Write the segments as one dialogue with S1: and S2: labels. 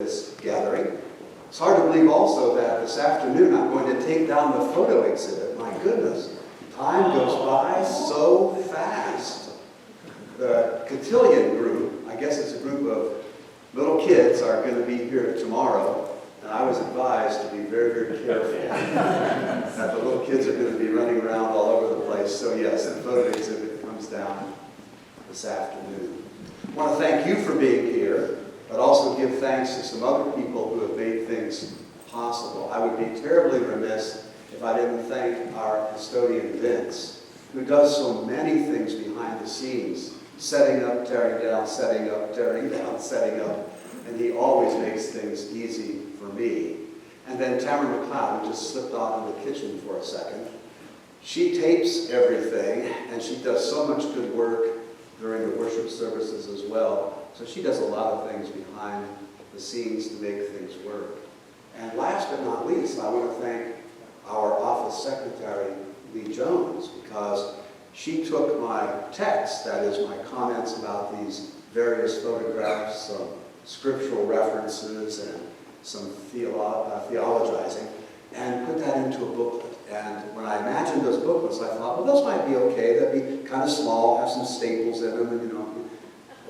S1: this gathering. It's hard to believe also that this afternoon I'm going to take down the photo exhibit. My goodness, time goes by so fast. The cotillion group, I guess it's a group of little kids, are going to be here tomorrow. And I was advised to be very, very careful that the little kids are going to be running around all over the place. So yes, the photo exhibit comes down this afternoon. I want to thank you for being here, but also give thanks to some other people who have made things possible. I would be terribly remiss if I didn't thank our custodian, Vince, who does so many things behind the scenes, setting up, tearing down, setting up, tearing down, setting up, and he always makes things easy for me. And then Tamara McLeod, who just slipped off in the kitchen for a second. She tapes everything, and she does so much good work during the worship services as well. So she does a lot of things behind the scenes to make things work. And last but not least, I want to thank our office secretary, Lee Jones, because she took my text, that is my comments about these various photographs, some scriptural references and some theologizing, and put that into a booklet. And when I imagined those booklets, I thought, well, those might be okay. That'd be kind of small, have some staples in them, and you know.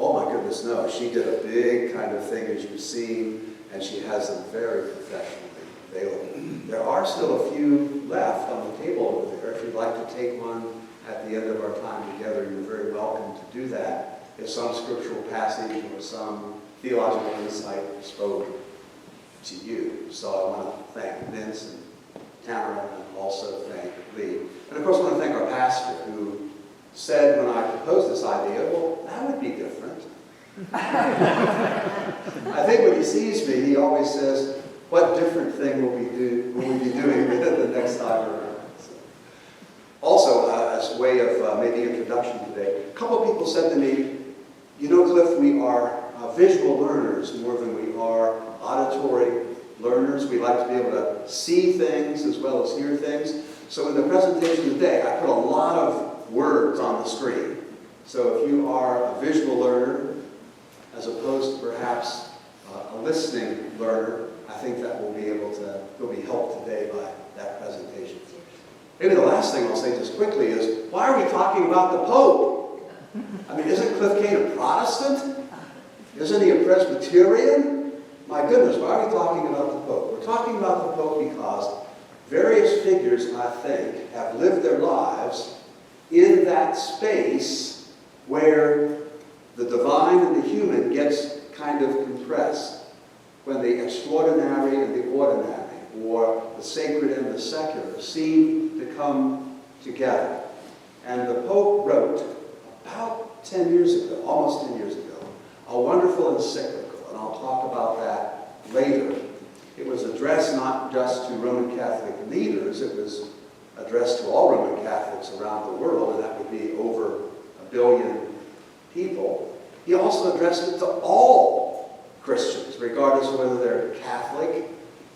S1: Oh my goodness, no. She did a big kind of thing, as you've seen, and she has them very professionally available. There are still a few left on the table over there. If you'd like to take one at the end of our time together, you're very welcome to do that. If some scriptural passage or some theological insight spoke to you. So I want to thank Vince and Tamara, and also thank Lee. And of course I want to thank our pastor, who said when I proposed this idea, well, that would be different. I think when he sees me, he always says, what different thing will we be doing the next time around? So. Also, as a way of maybe introduction today, a couple of people said to me, you know, Cliff, we are visual learners more than we are auditory learners. We like to be able to see things as well as hear things. So in the presentation today, I put a lot of words on the screen. So if you are a visual learner, as opposed to perhaps a listening learner, I think that will be helped today by that presentation. Maybe the last thing I'll say just quickly is, why are we talking about the Pope? I mean, isn't Cliff Cain a Protestant? Isn't he a Presbyterian? My goodness, why are we talking about the Pope? We're talking about the Pope because various figures, I think, have lived their lives in that space where the divine and the human gets kind of compressed, when the extraordinary and the ordinary, or the sacred and the secular, seem to come together. And the Pope wrote, about 10 years ago, almost 10 years ago, a wonderful encyclical, and I'll talk about that later. It was addressed not just to Roman Catholic leaders, it was addressed to all Roman Catholics around the world, and that would be over 1 billion people. He also addressed it to all Christians, regardless of whether they're Catholic,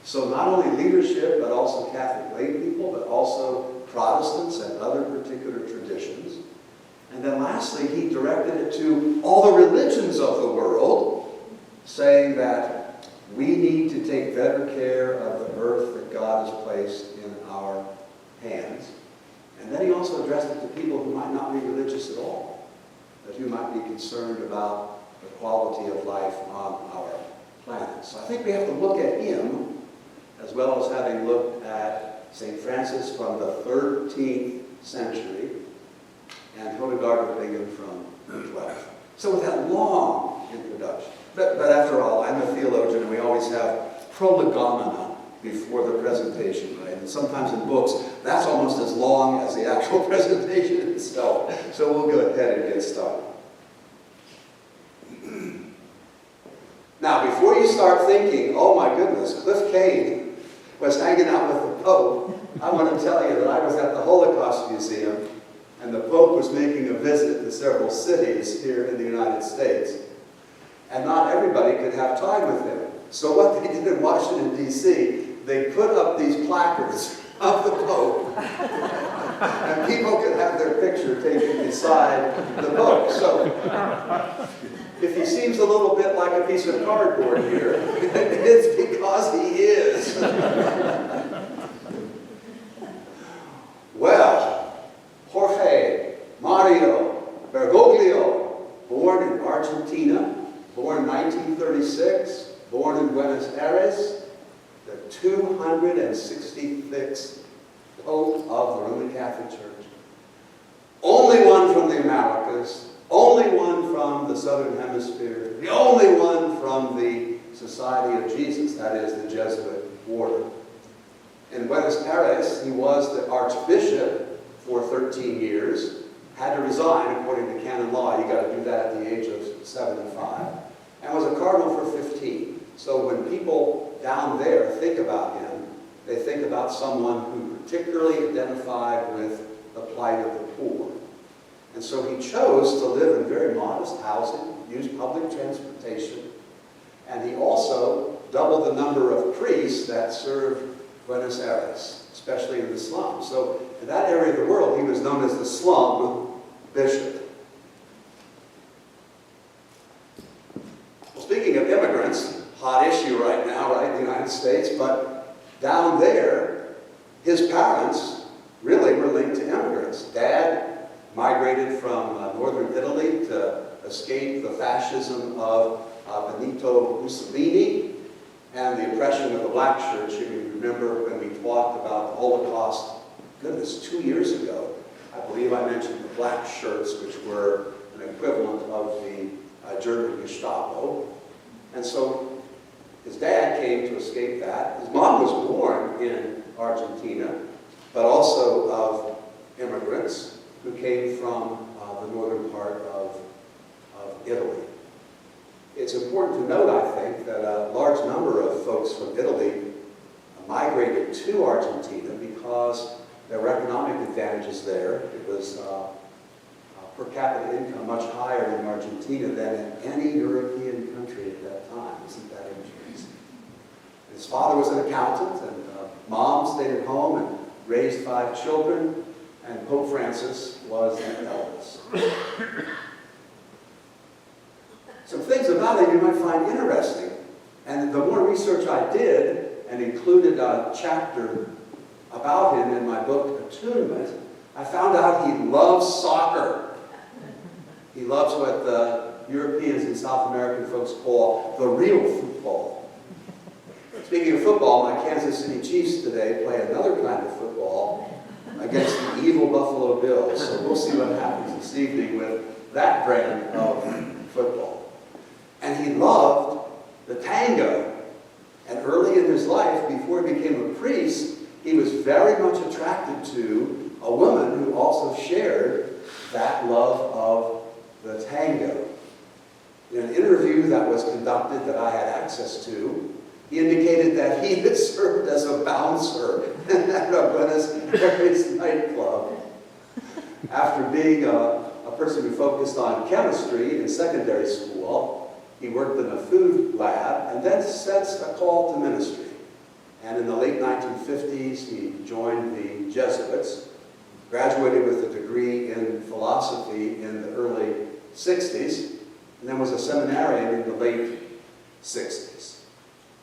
S1: so not only leadership, but also Catholic lay people, but also Protestants and other particular traditions. And then lastly, he directed it to all the religions of the world, saying that we need to take better care of the earth that God has placed in our hands. And then he also addressed it to people who might not be religious at all, but who might be concerned about the quality of life on our planet. So I think we have to look at him, as well as having looked at St. Francis from the 13th century, and Hildegard of Bingen from the 12th. So with that long introduction, but after all, I'm a theologian, and we always have prolegomena before the presentation, right? And sometimes in books, that's almost as long as the actual presentation itself. So we'll go ahead and get started. Now, before you start thinking, oh my goodness, Cliff Cain was hanging out with the Pope, I want to tell you that I was at the Holocaust Museum, and the Pope was making a visit to several cities here in the United States. And not everybody could have time with him. So what they did in Washington, D.C., they put up these placards of the Pope, and people could have their picture taken beside the Pope. So If he seems a little bit like a piece of cardboard here, it's because he is. Well, Jorge Mario Bergoglio, born in Argentina, born 1936, born in Buenos Aires, the 266th Pope of the Roman Catholic Church. Only one from the Americas, only one from the Southern Hemisphere, the only one from the Society of Jesus, that is, the Jesuit order. In Buenos Aires, he was the archbishop for 13 years, had to resign according to canon law. You got to do that at the age of 75, and was a cardinal for 15. So when people down there think about him, they think about someone who particularly identified with the plight of the poor. And so he chose to live in very modest housing, use public transportation, and he also doubled the number of priests that served Buenos Aires, especially in the slums. So in that area of the world, he was known as the slum bishop. Well, speaking of immigrants, hot issue right now, right, in the United States, but down there, his parents really were linked to immigrants. Dad migrated from northern Italy to escape the fascism of Benito Mussolini and the oppression of the black church. You remember when we talked about the Holocaust, goodness, 2 years ago, I believe I mentioned the black shirts, which were an equivalent of the German Gestapo. And so his dad came to escape that. His mom was born in Argentina, but also of immigrants who came from the northern part of Italy. It's important to note, I think, that a large number of folks from Italy migrated to Argentina because there were economic advantages there. It was per capita income much higher in Argentina than in any European country at that time. Isn't that interesting? His father was an accountant, and mom stayed at home and raised 5 children, and Pope Francis was the eldest. Some things about him you might find interesting. And the more research I did, and included a chapter about him in my book, Attunement, I found out he loves soccer. He loves what the Europeans and South American folks call the real football. Speaking of football, my Kansas City Chiefs today play another kind of football against the evil Buffalo Bills. So we'll see what happens this evening with that brand of football. And he loved the tango. And early in his life, before he became a priest, he was very much attracted to a woman who also shared that love of the tango. In an interview that was conducted that I had access to, he indicated that he had served as a bouncer at a Buenos Aires nightclub. After being a person who focused on chemistry in secondary school, he worked in a food lab and then sensed a call to ministry. And in the late 1950s, he joined the Jesuits, graduated with a degree in philosophy in the early 60s, and then was a seminarian in the late 60s.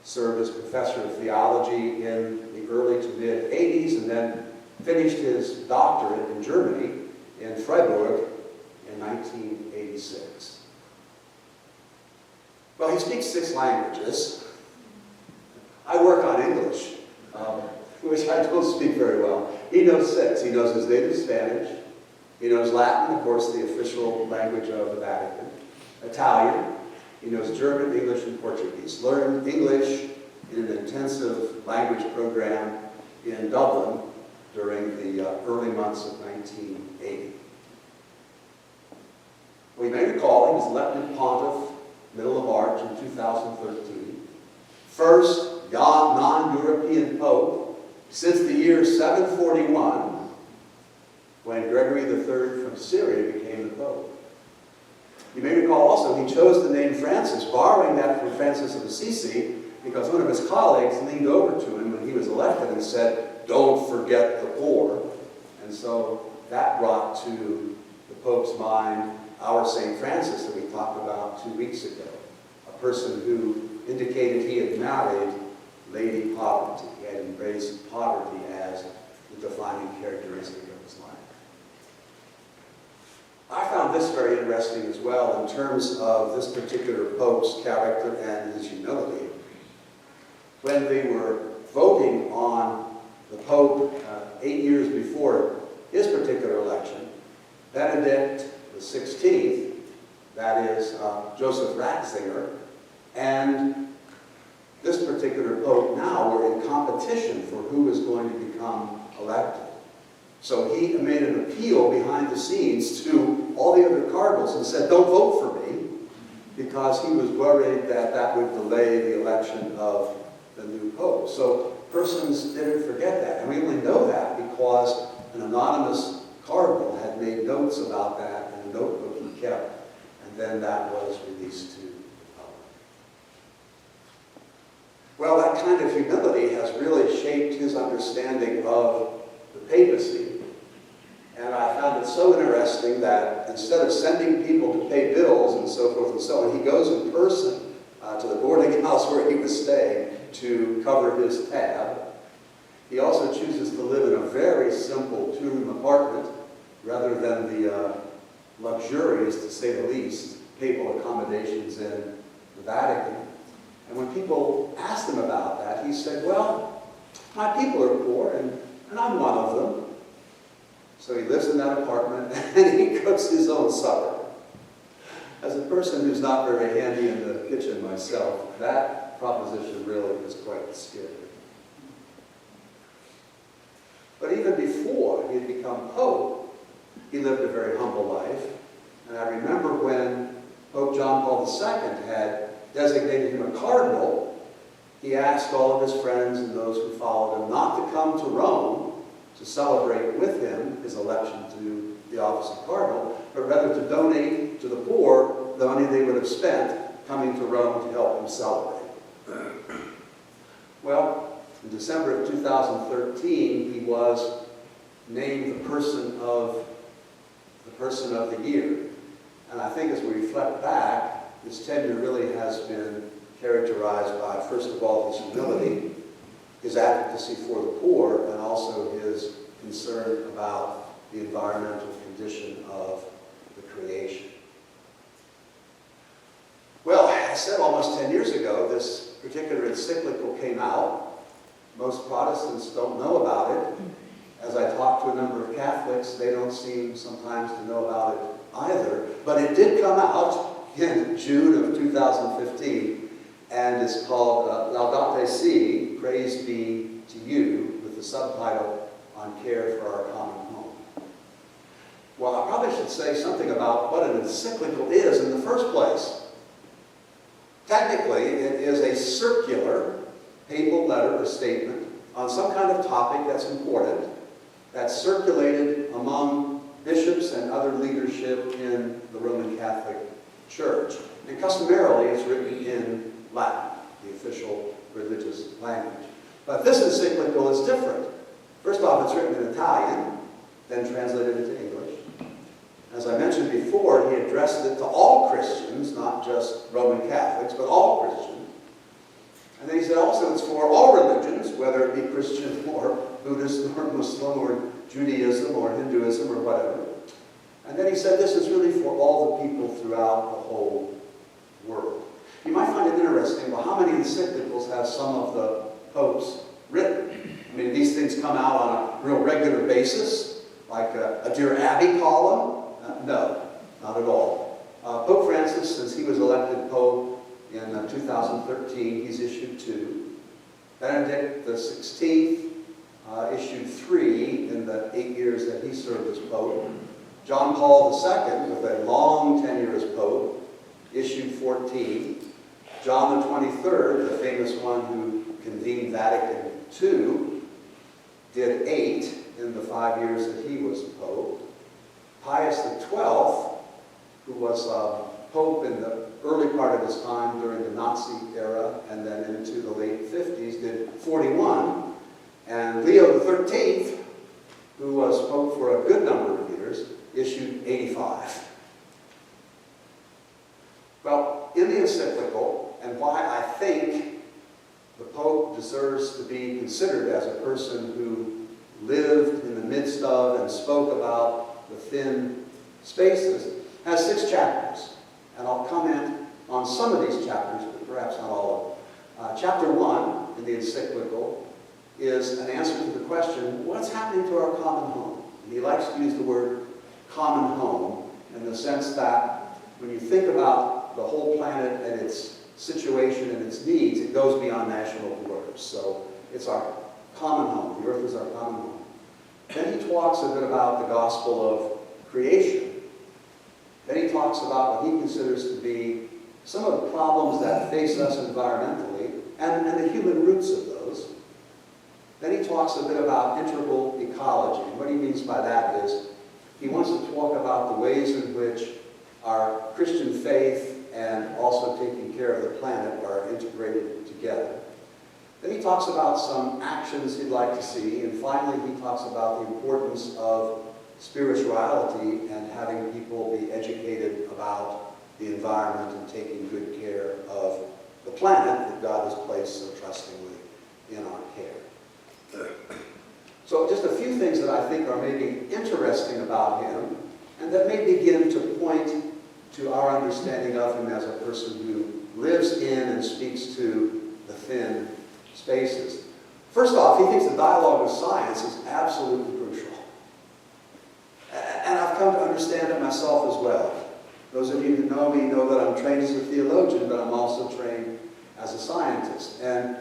S1: Served as professor of theology in the early to mid 80s, and then finished his doctorate in Germany, in Freiburg, in 1986. Well, he speaks 6 languages. I work on English, which I don't speak very well. He knows 6. He knows his native Spanish. He knows Latin, of course, the official language of the Vatican. Italian. He knows German, English, and Portuguese. Learned English in an intensive language program in Dublin during the early months of 1980. Well, you may recall he was elected pontiff middle of March in 2013. First non-European pope since the year 741, when Gregory III from Syria became the pope. You may recall also he chose the name Francis, borrowing that from Francis of Assisi, because one of his colleagues leaned over to him when he was elected and said, "Don't forget the poor." And so that brought to the Pope's mind our St. Francis that we talked about 2 weeks ago, a person who indicated he had married Lady Poverty. He had embraced poverty as the defining characteristic of his life. I found this very interesting as well in terms of this particular Pope's character and his humility. When they were voting on the Pope 8 years before his particular election, Benedict XVI, that is Joseph Ratzinger, and this particular Pope now were in competition for who was going to become elected. So he made an appeal behind the scenes to all the other cardinals and said, don't vote for me, because he was worried that that would delay the election of the new Pope. So persons didn't forget that. And we only know that because an anonymous cardinal had made notes about that in a notebook he kept, and then that was released to the public. Well, that kind of humility has really shaped his understanding of the papacy. And I found it so interesting that instead of sending people to pay bills and so forth and so on, he goes in person to the boarding house where he was staying to cover his tab. He also chooses to live in a very simple two-room apartment rather than the luxurious, to say the least, papal accommodations in the Vatican. And when people asked him about that, he said, well, my people are poor, and I'm one of them. So he lives in that apartment, and he cooks his own supper. As a person who's not very handy in the kitchen myself, that proposition really is quite scary. But even before he had become Pope, he lived a very humble life. And I remember when Pope John Paul II had designated him a cardinal, he asked all of his friends and those who followed him not to come to Rome to celebrate with him his election to the office of cardinal, but rather to donate to the poor the money they would have spent coming to Rome to help him celebrate. Well, in December of 2013, he was named the person of the year. And I think as we reflect back, his tenure really has been characterized by, first of all, his humility, his advocacy for the poor, and also his concern about the environmental condition of the creation. Well, I said almost 10 years ago, this particular encyclical came out. Most Protestants don't know about it. As I talk to a number of Catholics, they don't seem sometimes to know about it either. But it did come out in June of 2015, and it's called Laudate Si, Praise Be to You, with the subtitle On Care for Our Common Home. Well, I probably should say something about what an encyclical is in the first place. Technically, it is a circular papal letter or statement on some kind of topic that's important, that's circulated among bishops and other leadership in the Roman Catholic Church. And customarily, it's written in Latin, the official religious language. But this encyclical is different. First off, it's written in Italian, then translated into English. As I mentioned before, he addressed it to all Christians, not just Roman Catholics, but all Christians. And then he said also it's for all religions, whether it be Christian or Buddhist or Muslim or Judaism or Hinduism or whatever. And then he said this is really for all the people throughout the whole world. You might find it interesting, well, how many encyclicals have some of the popes written? I mean, these things come out on a real regular basis, like a Dear Abby column? No, not at all. Pope Francis, since he was elected Pope in 2013, he's issued 2. Benedict XVI issued 3 in the 8 years that he served as Pope. John Paul II, with a long tenure as Pope, issued 14. John the 23rd, the famous one who convened Vatican II, did 8 in the 5 years that he was Pope. Pius XII, who was Pope in the early part of his time during the Nazi era and then into the late 50s, did 41. And Leo XIII, who was Pope for a good number of years, issued 85. deserves to be considered as a person who lived in the midst of and spoke about the thin spaces, has 6 chapters. And I'll comment on some of these chapters, but perhaps not all of them. Chapter 1 in the encyclical is an answer to the question, what's happening to our common home? And he likes to use the word common home in the sense that when you think about the whole planet and its situation and its needs, it goes beyond national borders. So it's our common home. The earth is our common home. Then he talks a bit about the gospel of creation. Then he talks about what he considers to be some of the problems that face us environmentally and the human roots of those. Then he talks a bit about integral ecology. And what he means by that is he wants to talk about the ways in which our Christian faith and also taking care of the planet are integrated together. Then he talks about some actions he'd like to see, and finally he talks about the importance of spirituality and having people be educated about the environment and taking good care of the planet that God has placed so trustingly in our care. So just a few things that I think are maybe interesting about him, and that may begin to point to our understanding of him as a person who lives in and speaks to the thin spaces. First off, he thinks the dialogue with science is absolutely crucial. And I've come to understand it myself as well. Those of you who know me know that I'm trained as a theologian, but I'm also trained as a scientist. And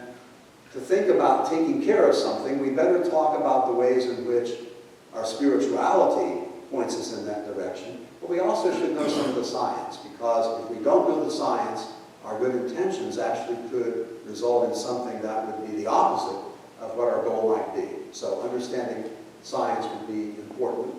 S1: to think about taking care of something, we better talk about the ways in which our spirituality points us in that direction. But we also should know some of the science, because if we don't know the science, our good intentions actually could result in something that would be the opposite of what our goal might be. So understanding science would be important.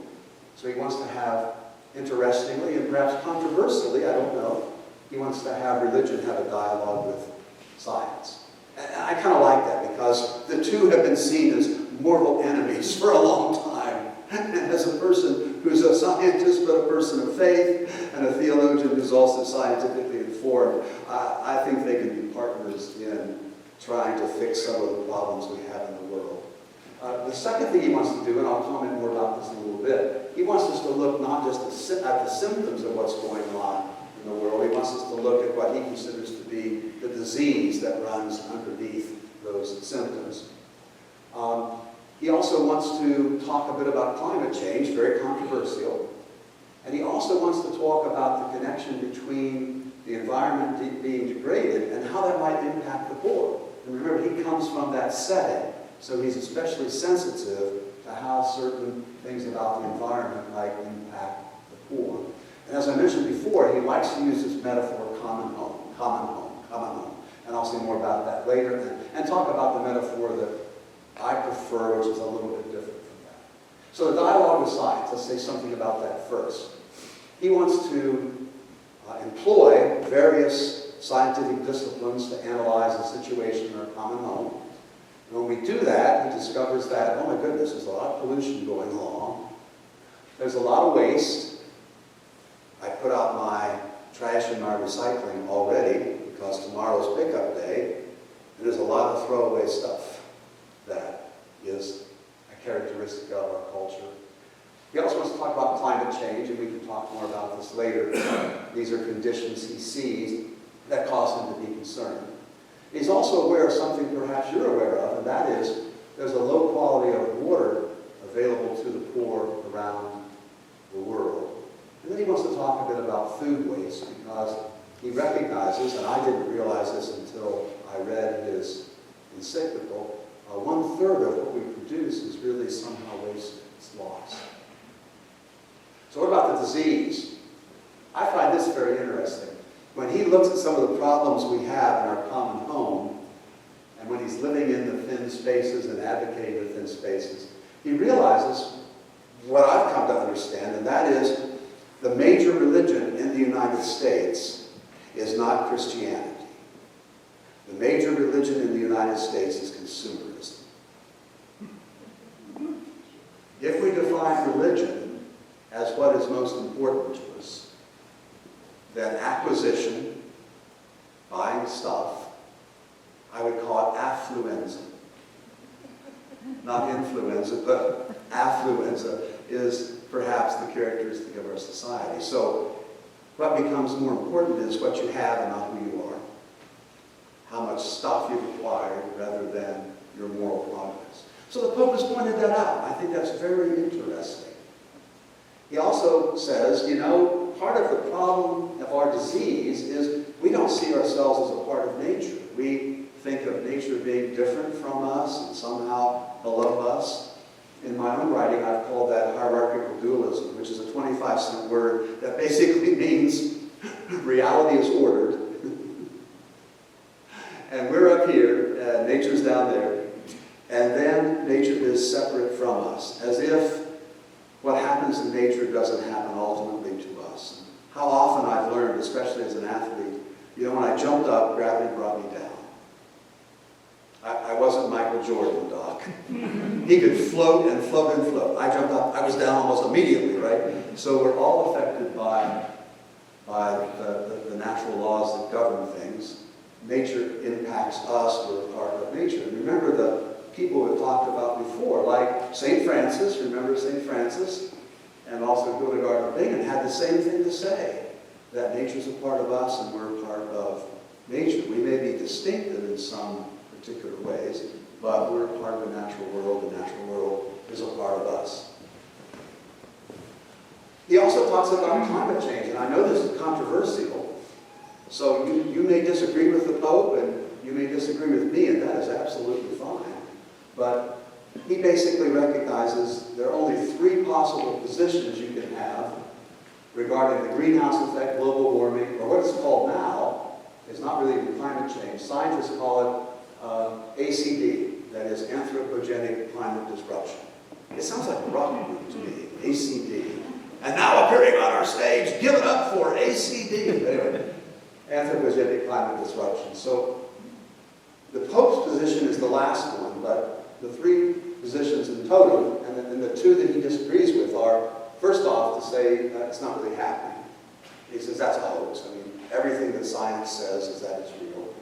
S1: So he wants to have, interestingly and perhaps controversially, I don't know, he wants to have religion have a dialogue with science. And I kind of like that, because the two have been seen as mortal enemies for a long time. And as a person who's a scientist but a person of faith, and a theologian who's also scientifically informed, I think they can be partners in trying to fix some of the problems we have in the world. The second thing he wants to do, and I'll comment more about this in a little bit, he wants us to look not just at the symptoms of what's going on in the world, he wants us to look at what he considers to be the disease that runs underneath those symptoms. He also wants to talk a bit about climate change, very controversial. And he also wants to talk about the connection between the environment being degraded and how that might impact the poor. And remember, he comes from that setting, so he's especially sensitive to how certain things about the environment might impact the poor. And as I mentioned before, he likes to use this metaphor, common home, common home, common home. And I'll say more about that later, and talk about the metaphor that I prefer, which is a little bit different from that. So the dialogue with science, let's say something about that first. He wants to employ various scientific disciplines to analyze the situation in our common home. And when we do that, he discovers that, oh my goodness, there's a lot of pollution going along. There's a lot of waste. I put out my trash and my recycling already, because tomorrow's pickup day, and there's a lot of throwaway stuff that is a characteristic of our culture. He also wants to talk about climate change, and we can talk more about this later. These are conditions he sees that cause him to be concerned. He's also aware of something perhaps you're aware of, and that is there's a low quality of water available to the poor around the world. And then he wants to talk a bit about food waste, because he recognizes, and I didn't realize this until I read his encyclical, 1/3 of what we produce is really somehow wasted. It's lost. So what about the disease? I find this very interesting. When he looks at some of the problems we have in our common home, and when he's living in the thin spaces and advocating the thin spaces, he realizes what I've come to understand, and that is the major religion in the United States is not Christianity. The major religion in the United States is consumerism. If we define religion as what is most important to us, then acquisition, buying stuff, I would call it affluenza. Not influenza, but affluenza is perhaps the characteristic of our society. So what becomes more important is what you have and not who you are. How much stuff you've acquired rather than your moral progress. So the Pope has pointed that out. I think that's very interesting. He also says, you know, part of the problem of our disease is we don't see ourselves as a part of nature. We think of nature being different from us and somehow below us. In my own writing, I've called that hierarchical dualism, which is a 25-cent word that basically means reality is ordered. And we're up here, and nature's down there, and then nature is separate from us, as if what happens in nature doesn't happen ultimately to us. How often I've learned, especially as an athlete, you know, when I jumped up, gravity brought me down. I wasn't Michael Jordan, Doc. He could float and float and float. I jumped up, I was down almost immediately, right? So we're all affected by the natural laws that govern things. Nature impacts us, we're a part of nature. And remember the people we've talked about before, like St. Francis, remember St. Francis? And also Hildegard of Bingen had the same thing to say, that nature's a part of us and we're a part of nature. We may be distinctive in some particular ways, but we're a part of the natural world. The natural world is a part of us. He also talks about climate change, and I know this is controversial, so you may disagree with the Pope, and you may disagree with me, and that is absolutely fine. But he basically recognizes there are only three possible positions you can have regarding the greenhouse effect, global warming, or what it's called now is not really even climate change. Scientists call it ACD, that is anthropogenic climate disruption. It sounds like a rock group to me, ACD. And now appearing on our stage, give it up for ACD. Anyway, anthropogenic climate disruption. So the Pope's position is the last one, but the three positions in total, and the two that he disagrees with are, first off, to say that it's not really happening. He says that's a hoax. I mean, everything that science says is that it's real.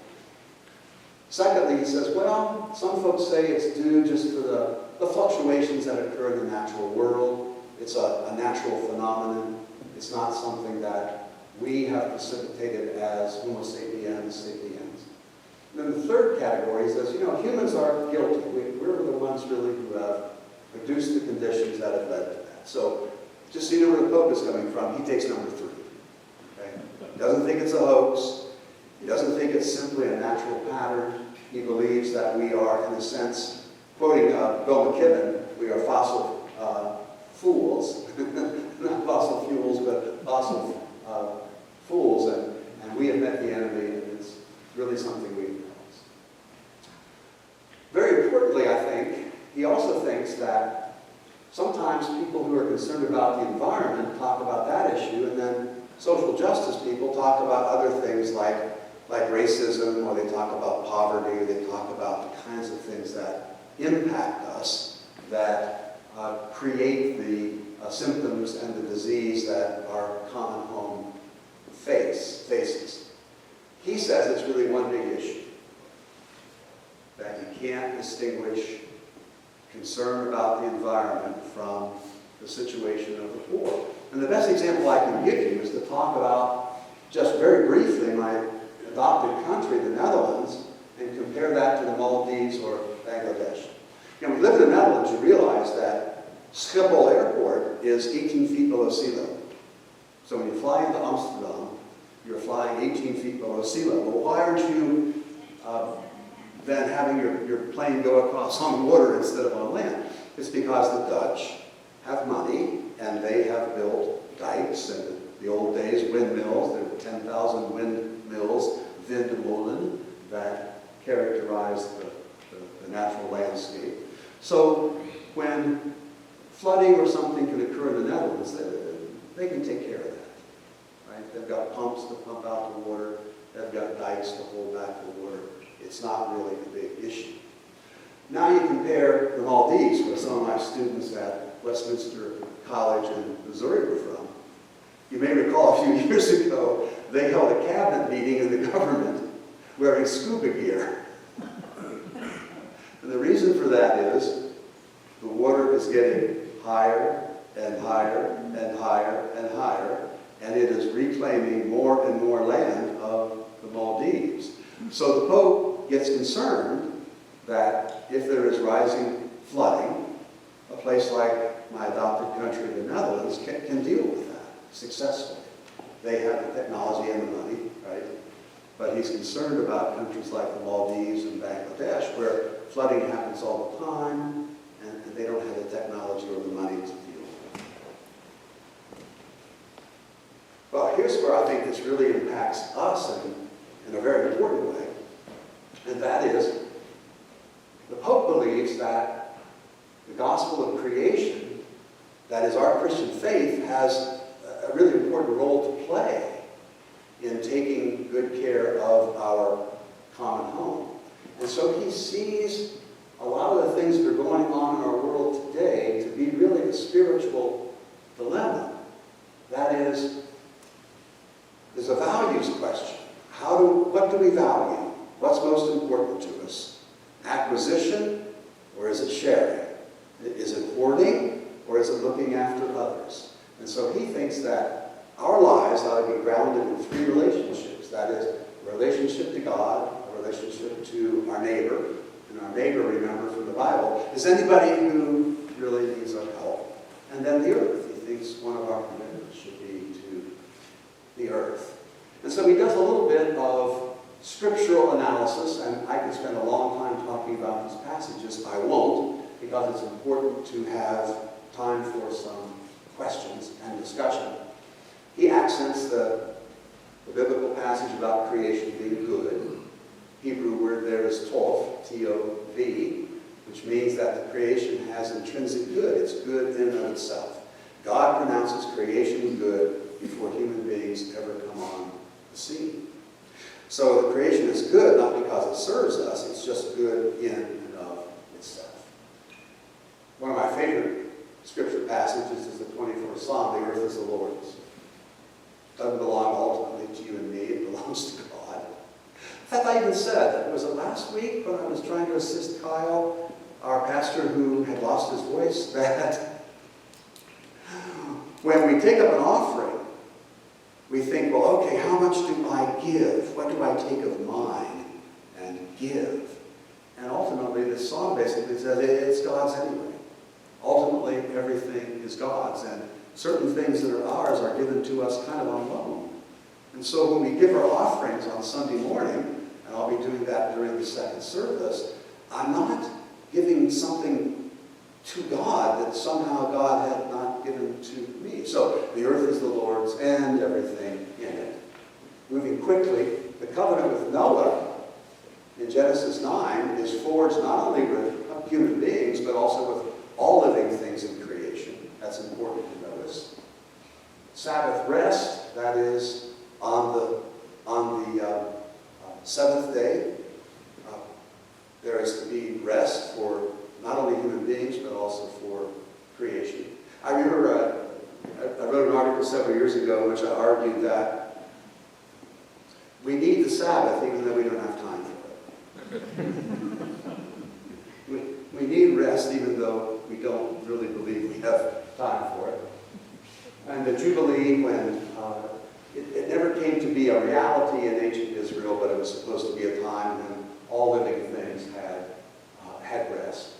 S1: Secondly, he says, well, some folks say it's due just to the fluctuations that occur in the natural world. It's a natural phenomenon. It's not something that we have precipitated as Homo sapiens sapiens. And then the third category says, you know, humans are guilty. We're the ones really who have produced the conditions that have led to that. So just so you know where the Pope is coming from, he takes number 3. Okay? He doesn't think it's a hoax. He doesn't think it's simply a natural pattern. He believes that we are, in a sense, quoting Bill McKibben, we are fossil fools. Not fossil fuels, but fossil fools. And we have met the enemy, and it's really something we acknowledge. Very importantly, I think, he also thinks that sometimes people who are concerned about the environment talk about that issue, and then social justice people talk about other things like racism, or they talk about poverty, or they talk about the kinds of things that impact us, that create the symptoms and the disease that our common home faces. He says it's really one big issue, that you can't distinguish concern about the environment from the situation of the poor. And the best example I can give you is to talk about, just very briefly, my adopted country, the Netherlands, and compare that to the Maldives or Bangladesh. You know, when you live in the Netherlands, you realize that Schiphol Airport is 18 feet below sea level. So when you fly into Amsterdam, you're flying 18 feet below sea level. Why aren't you then having your plane go across on water instead of on land? It's because the Dutch have money, and they have built dikes, and in the old days, windmills. There were 10,000 windmills, windmolen, that characterized the natural landscape. So when flooding or something can occur in the Netherlands, they can take care of that. Right? They've got pumps to pump out the water. They've got dikes to hold back the water. It's not really a big issue. Now you compare the Maldives, where some of my students at Westminster College in Missouri were from. You may recall a few years ago, they held a cabinet meeting in the government wearing scuba gear. And the reason for that is the water is getting higher and higher and higher and higher, and it is reclaiming more and more land of the Maldives. So the Pope gets concerned that if there is rising flooding, a place like my adopted country, the Netherlands, can deal with that successfully. They have the technology and the money, right? But he's concerned about countries like the Maldives and Bangladesh, where flooding happens all the time, and they don't have the technology or the money to deal with it. Well, here's where I think this really impacts us in a very important way, and that is the Pope believes that the gospel of creation, that is our Christian faith, has a really important role to play in taking good care of our common home. And so he sees a lot of the things that are going on in our world today to be really a spiritual dilemma. That is, there's a values question. What do we value? What's most important to us? Acquisition, or is it sharing? Is it hoarding, or is it looking after others? And so he thinks that our lives ought to be grounded in three relationships. That is, a relationship to God, a relationship to our neighbor, and our neighbor, remember from the Bible, is anybody who really needs our help. And then the earth. He thinks one of our commitments should be to the earth. And so he does a little bit of scriptural analysis, and I could spend a long time talking about these passages. I won't, because it's important to have time for some questions and discussion. He accents the biblical passage about creation being good. Hebrew word there is tov, T-O-V, which means that the creation has intrinsic good. It's good in and of itself. God pronounces creation good before human beings ever come on the scene. So the creation is good not because it serves us, it's just good in and of itself. One of my favorite scripture passages is the 24th Psalm, the earth is the Lord's. It doesn't belong ultimately to you and me, it belongs to God. In fact, I even said, was it last week when I was trying to assist Kyle, our pastor who had lost his voice, that when we take up an offering, we think, well, okay, how much do I give? What do I take of mine and give? And ultimately, this song basically says it's God's anyway. Ultimately, everything is God's, and certain things that are ours are given to us kind of on loan. And so when we give our offerings on Sunday morning, and I'll be doing that during the second service, I'm not giving something to God that somehow God had not given to me. So the earth is the Lord's and everything in it. Moving quickly, the covenant with Noah in Genesis 9 is forged not only with human beings, but also with all living things in creation. That's important to notice. Sabbath rest, that is on the seventh day, there is to be rest for not only human beings, but also for creation. I remember I wrote an article several years ago in which I argued that we need the Sabbath even though we don't have time for it. We need rest even though we don't really believe we have time for it. And the Jubilee, when it never came to be a reality in ancient Israel, but it was supposed to be a time when all living things had rest.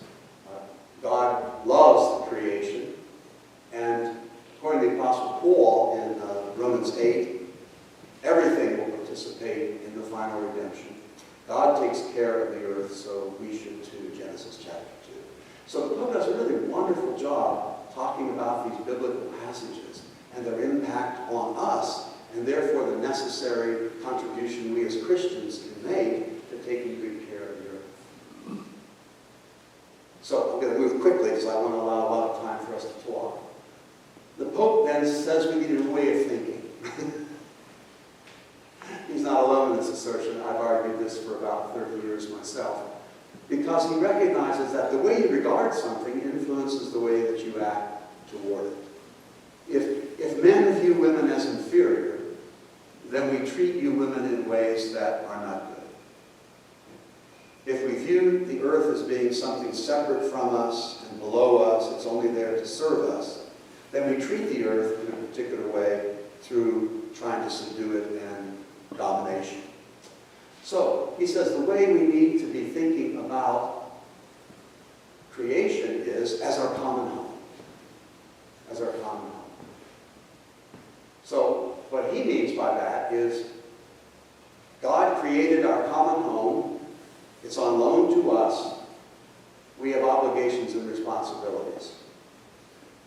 S1: God loves the creation, and according to the Apostle Paul in Romans 8, everything will participate in the final redemption. God takes care of the earth, so we should too, Genesis chapter 2. So the Pope does a really wonderful job talking about these biblical passages and their impact on us, and therefore the necessary contribution we as Christians can make to taking good care of the earth. So I'm going to move quickly because I want to allow a lot of time for us to talk. The Pope then says we need a new way of thinking. He's not alone in this assertion. I've argued this for about 30 years myself. Because he recognizes that the way you regard something influences the way that you act toward it. If men view women as inferior, then we treat you women in ways that are not good. If we view view the earth as being something separate from us and below us, it's only there to serve us, then we treat the earth in a particular way through trying to subdue it and domination. So, he says the way we need to be thinking about creation is as our common home. As our common home. So, what he means by that is God created our common home. It's on loan to us. We have obligations and responsibilities.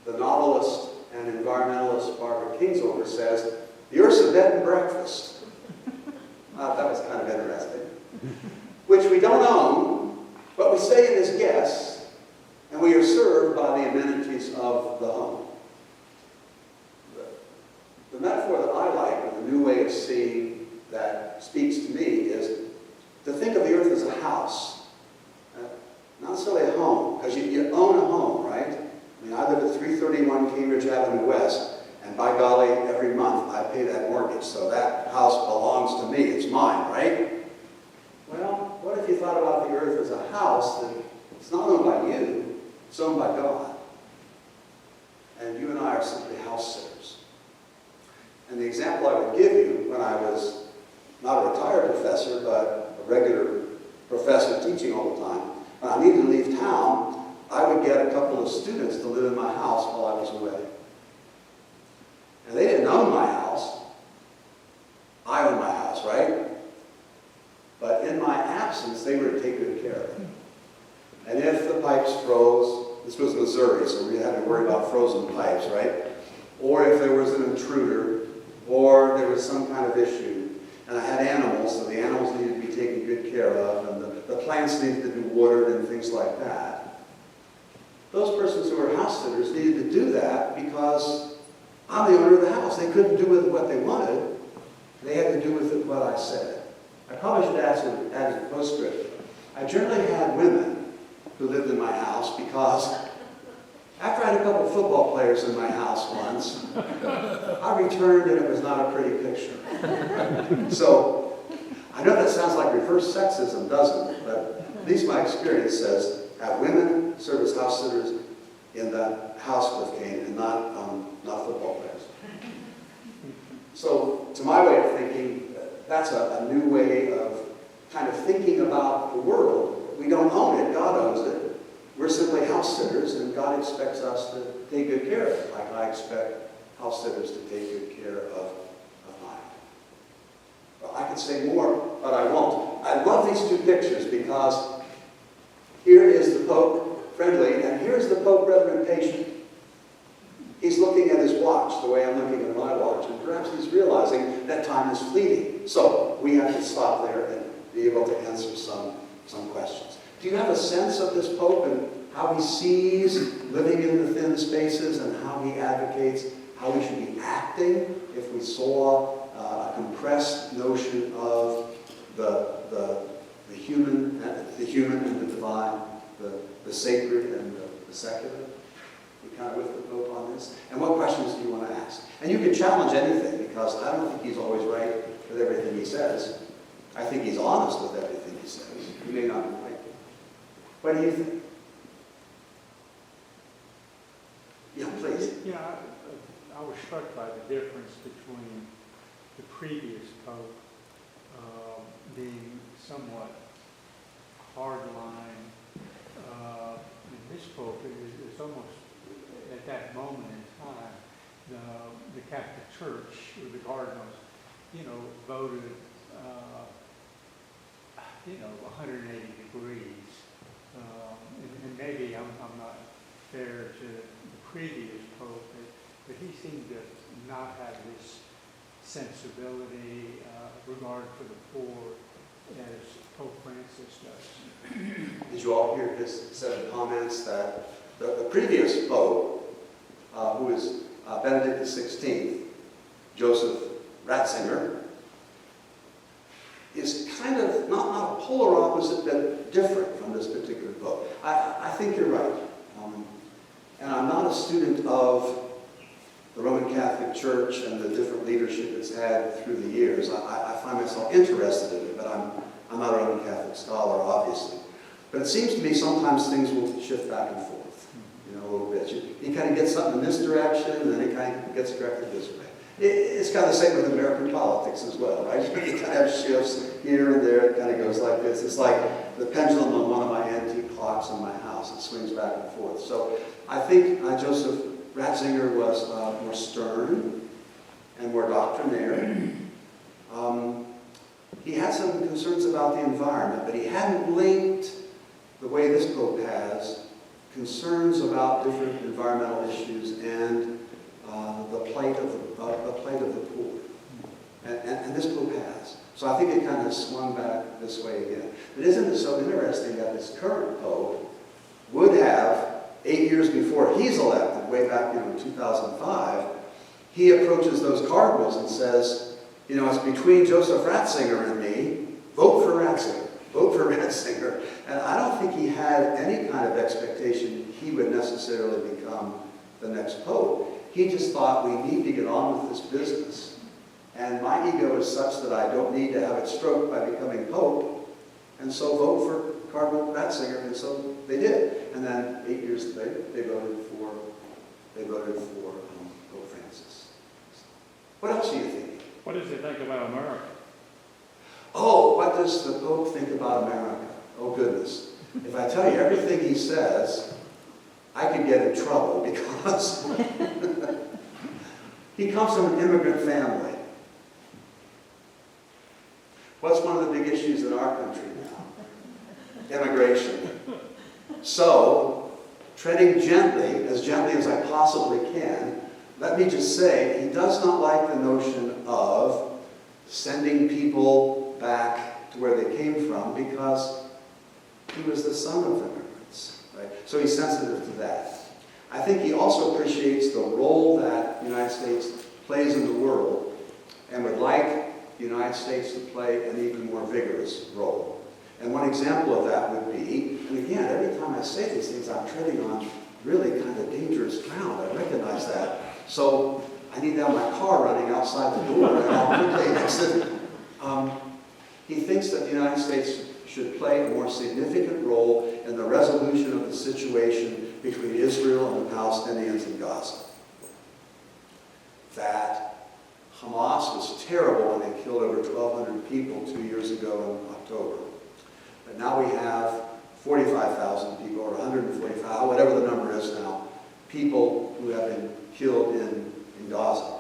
S1: The novelist and environmentalist Barbara Kingsolver says, the earth's a bed and breakfast. That was kind of interesting. Which we don't own, but we stay in as guests, and we are served by the amenities of the home. The metaphor that I like, or the new way of seeing that speaks to me, is to think of the earth as a house. Not necessarily a home, because you own a home, right? I mean, I live at 331 Cambridge Avenue West, and by golly, every month I pay that mortgage, so that house belongs to me, it's mine, right? Well, what if you thought about the earth as a house that it's not owned by you, it's owned by God. And you and I are simply house sitters. And the example I would give you, when I was not a retired professor, but a regular professor teaching all the time, when I needed to leave town, I would get a couple of students to live in my house while I was away. And they didn't own my house. I owned my house, right? But in my absence, they were to take good care of it. And if the pipes froze, this was Missouri, so we had to worry about frozen pipes, right? Or if there was an intruder, or there was some kind of issue, and I had animals, so the animals needed to be taken good care of, and the plants needed to be watered and things like that. Those persons who were house sitters needed to do that because I'm the owner of the house. They couldn't do with it what they wanted. They had to do with it what I said. I probably should add as a postscript. I generally had women who lived in my house because after I had a couple of football players in my house once, I returned and it was not a pretty picture. So, I know that sounds like reverse sexism, doesn't it? But at least my experience says, have women serve as house sitters in the house with Cain and not football players. So, to my way of thinking, that's a new way of kind of thinking about the world. We don't own it, God owns it. We're simply house sitters, and God expects us to take good care of it, like I expect house sitters to take good care of mine. Well, I could say more, but I won't. I love these two pictures because here is the Pope friendly, and here's the Pope rather impatient. He's looking at his watch the way I'm looking at my watch, and perhaps he's realizing that time is fleeting. So we have to stop there and be able to answer some questions. Do you have a sense of this Pope and how he sees living in the thin spaces and how he advocates how we should be acting if we saw a compressed notion of the human and the divine, the sacred and the secular? You kind of with the Pope on this? And what questions do you want to ask? And you can challenge anything, because I don't think he's always right with everything he says. I think he's honest with everything he says. He may not be right. What do you think? Yeah, please.
S2: Yeah, I was struck by the difference between the previous Pope being somewhat hardline, and this Pope is almost at that moment in time, the Catholic Church, or the Cardinals, voted, 180 degrees. And maybe I'm not fair to the previous Pope, but he seemed to not have this sensibility, regard for the poor, as Pope Francis does.
S1: Did you all hear his set of comments that the previous Pope, who is Benedict XVI, Joseph Ratzinger, is kind of not a polar opposite, but different from this particular Pope. I think you're right. And I'm not a student of the Roman Catholic Church and the different leadership it's had through the years. I find myself interested in it, but I'm not a Roman Catholic scholar, obviously. But it seems to me sometimes things will shift back and forth, a little bit. You kind of get something in this direction, and then it kind of gets corrected this way. It's kind of the same with American politics as well, right? You kind of have shifts here and there. It kind of goes like this. It's like the pendulum on one of my antique clocks in my house. It swings back and forth. So I think Joseph Ratzinger was more stern and more doctrinaire. He had some concerns about the environment, but he hadn't linked, the way this Pope has, concerns about different environmental issues and the plight of the poor. And this Pope has. So I think it kind of swung back this way again. But isn't it so interesting that this current Pope would have, 8 years before he's elected, way back in 2005, he approaches those cardinals and says, it's between Joseph Ratzinger and me, vote for Ratzinger, vote for Ratzinger. And I don't think he had any kind of expectation he would necessarily become the next Pope. He just thought, we need to get on with this business. And my ego is such that I don't need to have it stroked by becoming Pope. And so vote for Cardinal Ratzinger. And so they did. And then 8 years later, they voted for Pope Francis. What else are you thinking?
S3: What does he think about America?
S1: Oh, what does the Pope think about America? Oh, goodness. If I tell you everything he says, I could get in trouble because he comes from an immigrant family. What's one of the big issues in our country now? Immigration. So, treading gently as I possibly can, let me just say, he does not like the notion of sending people back to where they came from because he was the son of immigrants, right? So he's sensitive to that. I think he also appreciates the role that the United States plays in the world and would like the United States to play an even more vigorous role. And one example of that would be, and again, every time I say these things, I'm treading on really kind of dangerous ground. I recognize that. So I need to have my car running outside the door and I'll quickly exit. He thinks that the United States should play a more significant role in the resolution of the situation between Israel and the Palestinians in Gaza. That Hamas was terrible when they killed over 1,200 people 2 years ago in October. But now we have 45,000 people, or 145, whatever the number is now, people who have been killed in Gaza.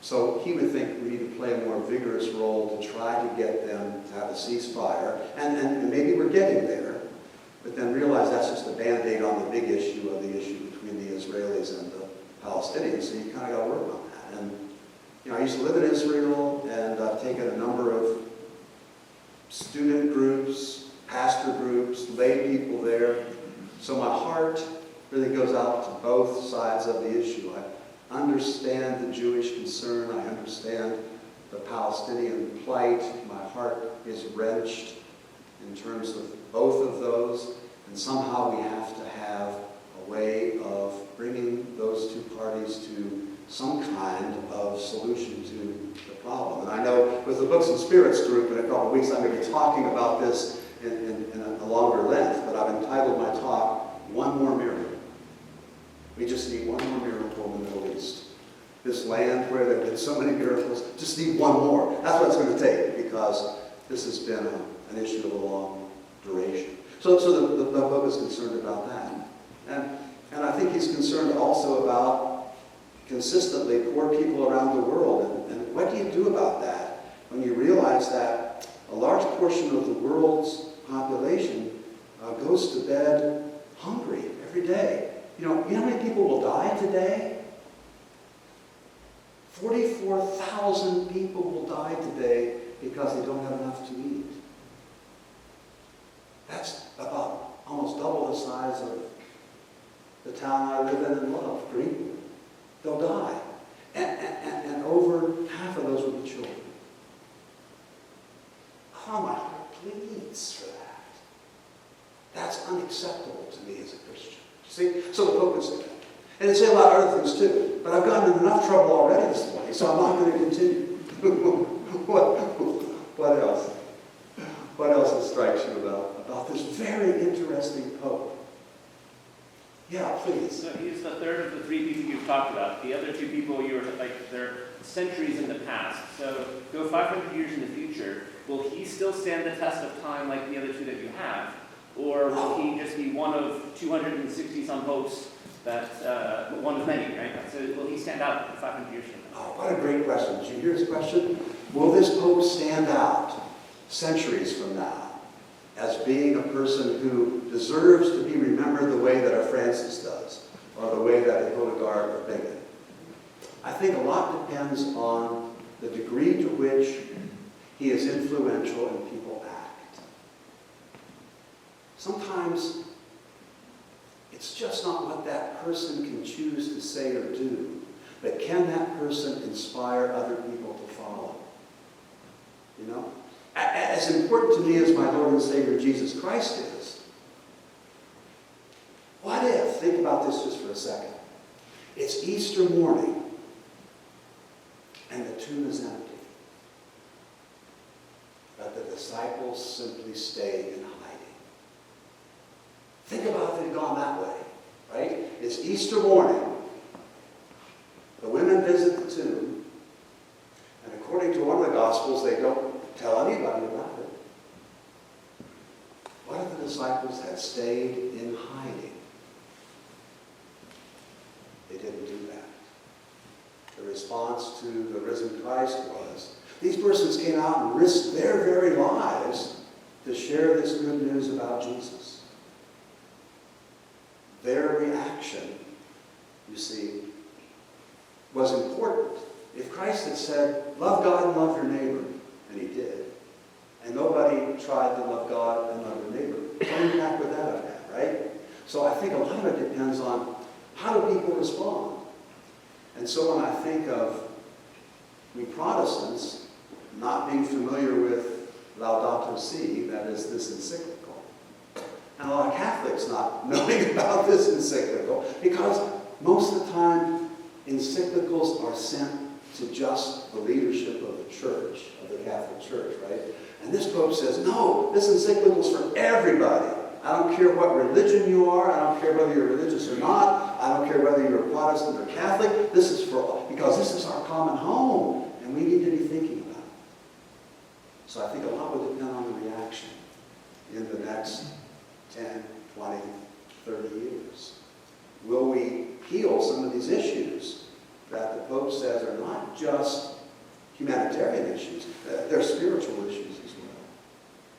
S1: So he would think we need to play a more vigorous role to try to get them to have a ceasefire. And maybe we're getting there, but then realize that's just a Band-Aid on the big issue of the issue between the Israelis and the Palestinians. So you kind of got to work on that. And I used to live in Israel, and I've taken a number of student groups, pastor groups, lay people there. So my heart really goes out to both sides of the issue. I understand the Jewish concern. I understand the Palestinian plight. My heart is wrenched in terms of both of those. And somehow we have to have a way of bringing those two parties to some kind of solution to the problem. And I know with the Books and Spirits group in a couple of weeks, I'm going to be talking about this in a longer length, but I've entitled my talk, One More Miracle. We just need one more miracle in the Middle East. This land where there have been so many miracles, just need one more. That's what it's going to take, because this has been an issue of a long duration. So the Pope is concerned about that. And I think he's concerned also about consistently poor people around the world. And what do you do about that when you realize that a large portion of the world's population goes to bed hungry every day? You know how many people will die today? 44,000 people will die today because they don't have enough to eat. That's about almost double the size of the town I live in and love, Greenwood. They'll die. And over half of those will be children. Oh, my heart bleeds for that. That's unacceptable to me as a Christian. See? So the Pope would say that. And he'd say a lot of other things too. But I've gotten in enough trouble already this morning, so I'm not going to continue. What else? What else strikes you about about this very interesting Pope. Yeah, please.
S4: So he's the third of the three people you've talked about. The other two people, you were like, they're centuries in the past. So go 500 years in the future. Will he still stand the test of time like the other two that you have? Or will he just be one of 260-some popes that, one of many, right? So will he stand out 500 years from now?
S1: Oh, what a great question. Did you hear his question? Will this Pope stand out centuries from now as being a person who deserves to be remembered the way that our Francis does, or the way that a Hildegard or Bacon? I think a lot depends on the degree to which he is influential and people act. Sometimes it's just not what that person can choose to say or do, but can that person inspire other people to follow? You know? As important to me as my Lord and Savior Jesus Christ is, what if, think about this just for a second, it's Easter morning and the tomb is empty, but the disciples simply stay in hiding. Think about if it had gone that way, right? It's Easter morning, the women visit the tomb, and according to one of the Gospels, they don't tell anybody about it. What if the disciples had stayed in hiding? They didn't do that. The response to the risen Christ was, these persons came out and risked their very lives to share this good news about Jesus. Their reaction, you see, was important. If Christ had said, love God and love your neighbor, and he did, and nobody tried to love God and love their neighbor, what impact would that have had, right? So I think a lot of it depends on how do people respond. And so when I think of we Protestants not being familiar with Laudato Si, that is this encyclical, and a lot of Catholics not knowing about this encyclical, because most of the time encyclicals are sent to just the leadership of the church, of the Catholic Church, right? And this Pope says, no, this encyclical is for everybody. I don't care what religion you are. I don't care whether you're religious or not. I don't care whether you're Protestant or Catholic. This is for all, because this is our common home, and we need to be thinking about it. So I think a lot will depend on the reaction in the next 10, 20, 30 years. Will we heal some of these issues that the Pope says are not just humanitarian issues, they're spiritual issues as well.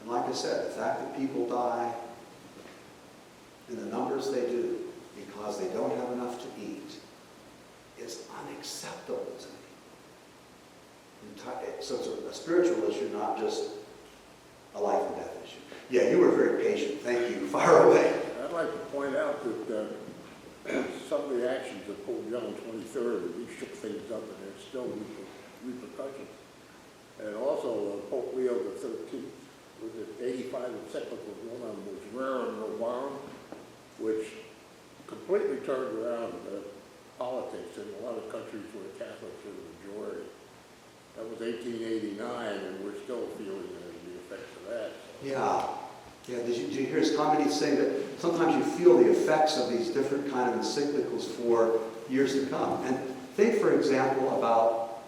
S1: And like I said, the fact that people die in the numbers they do because they don't have enough to eat is unacceptable to me. So it's a spiritual issue, not just a life and death issue. Yeah, you were very patient. Thank you. Fire away.
S5: I'd like to point out that some of the actions of Pope John XXIII, he shook things up, and there's still repercussions. And also Pope Leo XIII, was it 85 encyclicals, one of them was Rerum Novarum, which completely turned around politics in a lot of countries where Catholics are the majority. That was 1889, and we're still feeling the effects of that.
S1: Yeah. Yeah, did you hear his comment? He's saying that sometimes you feel the effects of these different kind of encyclicals for years to come. And think, for example, about,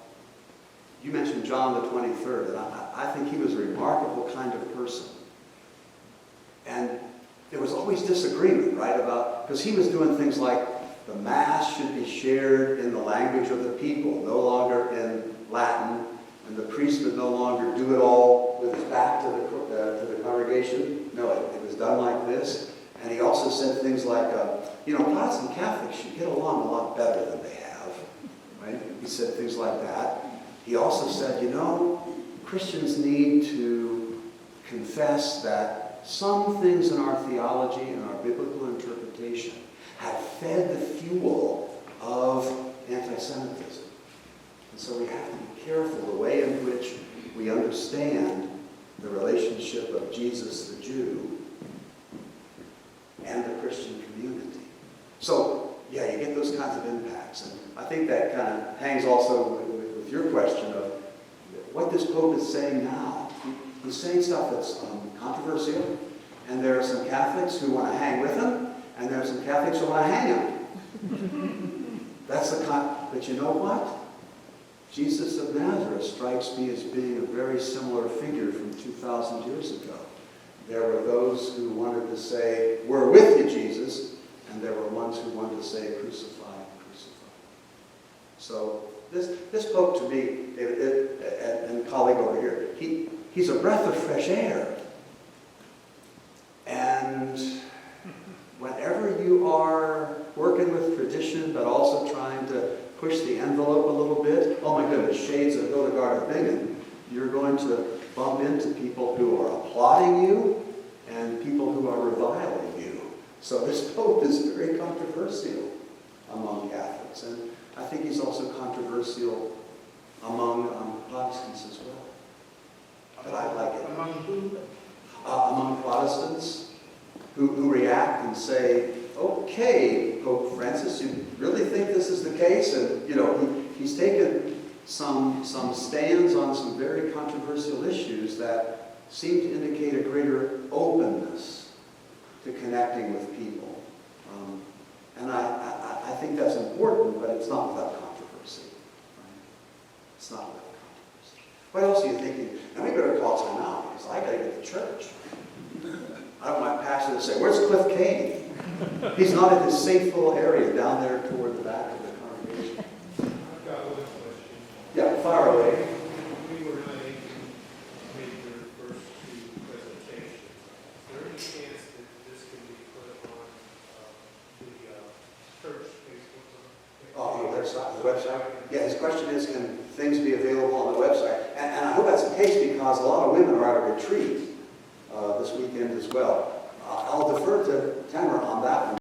S1: you mentioned John the 23rd, and I think he was a remarkable kind of person. And there was always disagreement, right, about, because he was doing things like the Mass should be shared in the language of the people, no longer in Latin, and the priest would no longer do it all with his back to the congregation. No, it was done like this. And he also said things like, Protestant Catholics should get along a lot better than they have. Right? He said things like that. He also said, Christians need to confess that some things in our theology and our biblical interpretation have fed the fuel of anti-Semitism. And so we have to be careful the way in which we understand the relationship of Jesus the Jew and the Christian community. So, yeah, you get those kinds of impacts. And I think that kind of hangs also with your question of what this Pope is saying now. He's saying stuff that's controversial, And there are some Catholics who want to hang with him, and there are some Catholics who want to hang him. That's the but you know what? Jesus of Nazareth strikes me as being a very similar figure from 2,000 years ago. There were those who wanted to say, we're with you, Jesus, and there were ones who wanted to say, crucify, crucify. So this Pope to me, and a colleague over here, he's a breath of fresh air. And whenever you are working with tradition, but also trying to push the envelope a little bit, oh my goodness, shades of Hildegard of Bingen, you're going to bump into people who are applauding you and people who are reviling you. So this Pope is very controversial among Catholics, and I think he's also controversial among Protestants as well. But I like it.
S2: Among who?
S1: Among Protestants who react and say, okay, Pope Francis, you really think this is the case? And, you know, he's taken some stands on some very controversial issues that seem to indicate a greater openness to connecting with people. And I think that's important, but it's not without controversy. Right? It's not without controversy. What else are you thinking? Now we better call time out because I got to get to church. I don't want pastor to say, where's Cliff Cain? He's not in his safe little area down there toward the back of the congregation.
S6: I've got one question.
S1: Yeah, fire away.
S6: We were not able to make your first two presentations. Is there any chance that this can be put on the church Facebook?
S1: Oh, the website. Yeah, his question is, can things be available on the website? And I hope that's the case because a lot of women are at a retreat this weekend as well. I'll defer to Tamara on that.